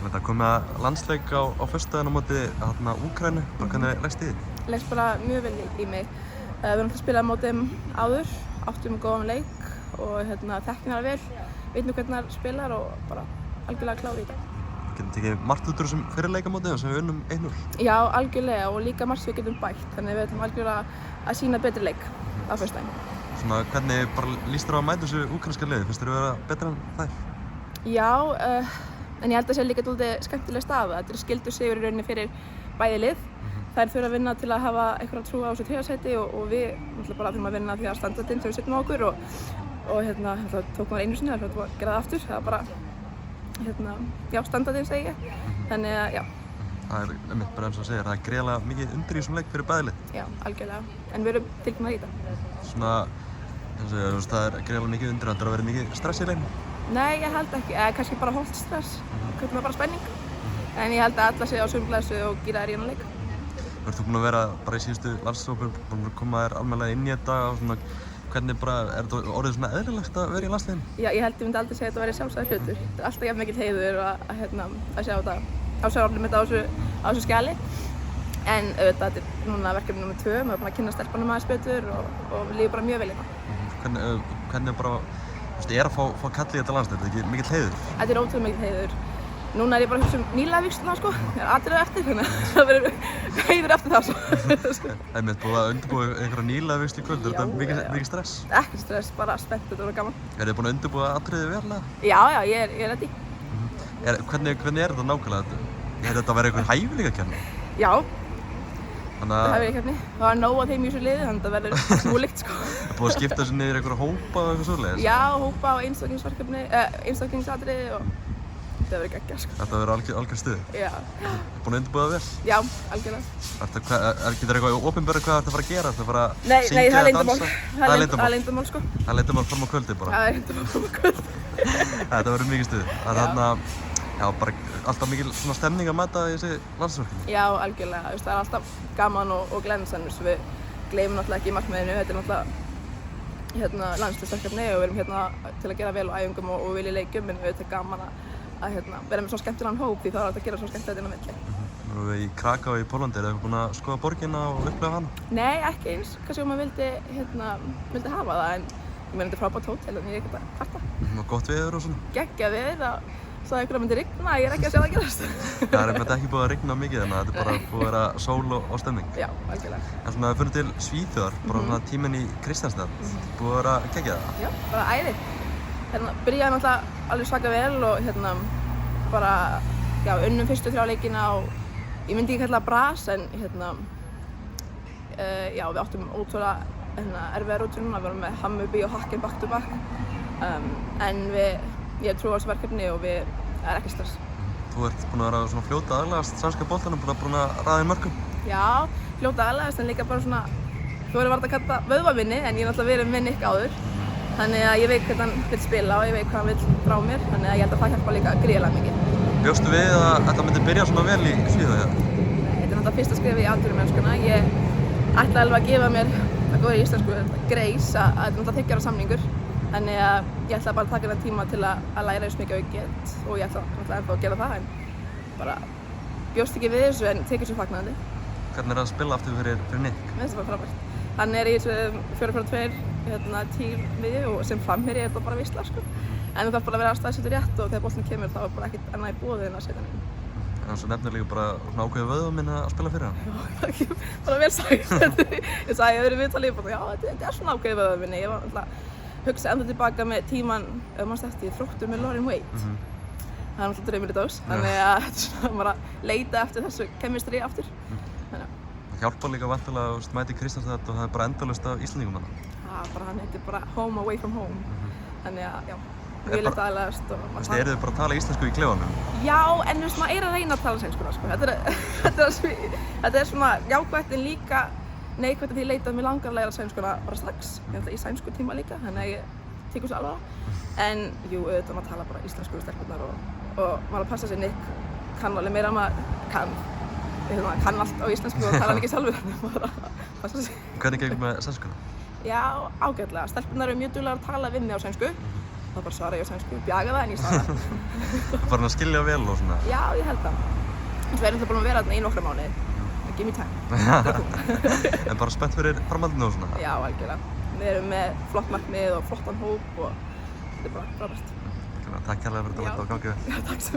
Þetta kom með landsleik á föstudaginn á móti Úkraínu, hvernig leggst í þig? Leggst bara mjög vel í mig. Við erum alltaf að spila á móti þeim áður, áttum góðan leik og þekkjum hana vel, vitum hvernig það spilar og bara algjörlega klári í þetta. Getum tekið margt út úr þessum fyrirleikamóti sem við unnum 1-0? Já, algjörlega og líka margt sem við getum bætt, þannig við ætlum algjörlega að sýna betri leik á föstudaginn. Svona, hvernig bara líst þér á að mæta þessu úkraínska liði? Finnst þér að vera betra en þær? Já, en ég held að það sé líka dálítið skemmtileg staða. Þetta skildur sigur í rauninni fyrir bæði lið. Þær þurfa að vinna til að hafa einhverja trú á þessu þriðasæti og við bara þurfum að vinna því að standardinn sem við setjum á okkur og það tók maður einu sinni, það þurfum að gera það aftur. Það er bara, já, standardinn segi ég. Þannig að, já. Það er einmitt bara eins og segir, það er gríðarlega mikið undir í þessum leik fyrir bæði lið. Já, algjörlega. En við erum tilbúin í þetta. Svona, eins og ég, það er gríðarlega mikið undir, það er að vera mikið stress í leiknum. Nei, ég held ekki, eða kannski bara holdt stress, kannski bara spenning. En ég held að alla séu á sömu og gera þær í einu leik. Þú ert búin að vera bara í síðustu landslagshópum, búin að koma þér almennilega inn í þetta og svona, hvernig bara, er þetta orðið svona eðlilegt að vera í landsliðinu? Já, ég held ég myndi aldrei segja að þetta væri sjálfsagður hlutur. Þetta er alltaf jafn mikill heiður að sjá þetta á sjálfsögðum þetta á þessu skjali. En auðvitað, þetta er núna verkefni nr. 2, maður er búin að kynna stelpunum aðeins betur og við lífum bara mjög vel í það. Hvernig bara, er að fá kall í þetta landslið, þetta er ekki mikill heiður? Þetta er ótrúlega mikill heiður. Núna er ég bara að hugsa nýliðavígsluna sko, ég er atriðið eftir, þannig að það verður heiður eftir það svo. Það er búið að undirbúa einhverja nýliðavígslu í kvöld, er þetta mikið stress? Ekkert stress, bara spennt, þetta verður gaman. Er þið búin að undirbúa atriðið vel eða? Já, ég er ready. Hvernig er þetta nákvæmlega? Er þetta að vera einhver hæfileikakeppni? Já, það er hæfileikakeppni. Það var nóg af þeim í þessu liði, þannig að það verður smúlíkt sko. Það er búið að skipta þessu niður í einhverja hópa og eitthvað svoleiðis? Já, hópa og einstaklingsverkefni, og þetta verður geggjað sko. Þetta verður algjör stuð? Já. Búin að undirbúa það vel? Já, algjörlega. Getur eitthvað opinberað hvað þetta fara að gera? Þetta fara að syngja eða dansa? Nei, það er leyndarmál sko. Það er leyndarmál fram á kvöldi bara? Það er leyndarmál fram á kvöldi. Þetta verður mikið stuð. Það er þarna, já, bara alltaf mikil svona stemning að mæta í þessi landsliðsverkefni? Já, algjörlega. Það er alltaf gaman og glensandi, svo við gleymum náttúrulega ekki markmiðinu. Þetta er náttúrulega landsliðsverkefni og við erum hérna til að gera vel á æfingum og vilja leikjum, en auðvitað er gaman að vera með svona skemmtilegan hóp því þá er þetta að gera svona skemmtilegt inn á milli. Nú erum við í Kraká í Pólandi, er þið búin að skoða borgina og upplifa hana? Nei, ekki eins. Kannski maður vildi hafa það, en ég meina þetta er frábært hótel en ég er ekkert að kvarta. Og gott veður og svona? Geggjað veður, það sagði einhver að myndi rigna, ég er ekki að sjá það gerast. Það er einmitt ekki búið að rigna mikið þannig að þetta er bara búið að vera sól og stemming. Já, algjörlega. En svona fyrir til Svíþjóðar, bara svona tíminn í Kristianstad, búið að vera geggjað það? Já, bara æði. Byrjaði náttúrulega alveg svaka vel og bara, já, unnum fyrstu 3 leikina og ég myndi ekki kalla það bras en já, við áttum ótrúlega erfiða rútur núna, við vorum með Hammarby og Häcken back to back en ég trúi á þessu verkefni og það er ekki stress. Þú ert búin að vera svona fljóta aðlagast sænska boltanum, búin að raða inn mörkum? Já, fljóta aðlagast en líka bara svona, þú verður vart að kalla vöðvavinni en ég er náttúrulega verið með Nick áður. Þannig að ég veit hvernig hann vill spila og ég veit hvað hann vill frá mér, þannig að ég held að það hjálpa líka gríðarlega mikið. Bjóstu við að þetta myndi byrja svona vel í Svíþjóð? Þetta er náttúrulega fyrsta skrifið í atvinnumennskuna. Ég ætla alveg að gefa mér, það góður í íslensku, greis að þetta er náttúrulega 30 ára samningur. Þannig að ég ætla bara að taka þennan tíma til að læra eins mikið og ég get og ég ætla náttúrulega ennþá að gera það en bara bjóst ekki við þessu en tekið svo fagnandi. Hvernig er að spila aftur fyrir Nick? Mér finnst það bara frábært. Hann er í þessu 4-4-2 tímiði og sem framherji er þetta bara veisla sko. En þú þarf bara að vera staðsettur rétt og þegar boltinn kemur þá er bara ekkert annað í boði en að setja hann inn. En svo nefnir líka bara svona ákveðið vöðvaminn að spila fyrir hann? Já, það er ekki bara vel sagt. Ég sagði að verið viðtalið og já, þetta er svona ákveðið vöðvaminn. Ég var alltaf að hugsa enda tilbaka með tíman, ef maður stætti, Þróttur með Lauren Waite. Það er alltaf draumur í dós, þannig að þetta er svona bara að leita eftir þessu chemistry aftur. Það hjálpar líka vantilega að mæti Kristianstad og það er bara endalaust af Íslendingum þarna. Já, bara hann heitir bara home away from home. Þannig að, já, mjög lett aðlagast og... Eru þið bara að tala íslensku í klefanum? Já, en maður er að reyna að tala sænskuna, sko. Þetta er svona jákvætt en líka neikvætt að því leita að mér langar að læra sænskuna bara strax. Ég er alltaf í sænsku tíma líka, þannig að ég tekur svo alveg á. En, jú, auðvitað maður tala bara íslensku við stelpurnar og maður passa sig Nick kann alveg meira maður kann. Hann kann allt á íslensku og tala hann ekki sjálfur, þannig maður að passa sig. Hvernig gengur með sænskuna? Já, ágætlega. Stelpurnar eru mjög duglegar að tala við mig á sænsku þá bara svara ég á sænsku, bjaga það en ég svara. Farin að skilja vel og svona? Já, ég held það. Svo erum við búin að vera þarna í nokkra mánuði. Give me time. En bara spennt fyrir framhaldinu og svona? Já, algjörlega. Við erum með flott markmið og flottan hóp og þetta er bara frábært. Takk kærlega fyrir þetta og gangi vel. Já, takk sem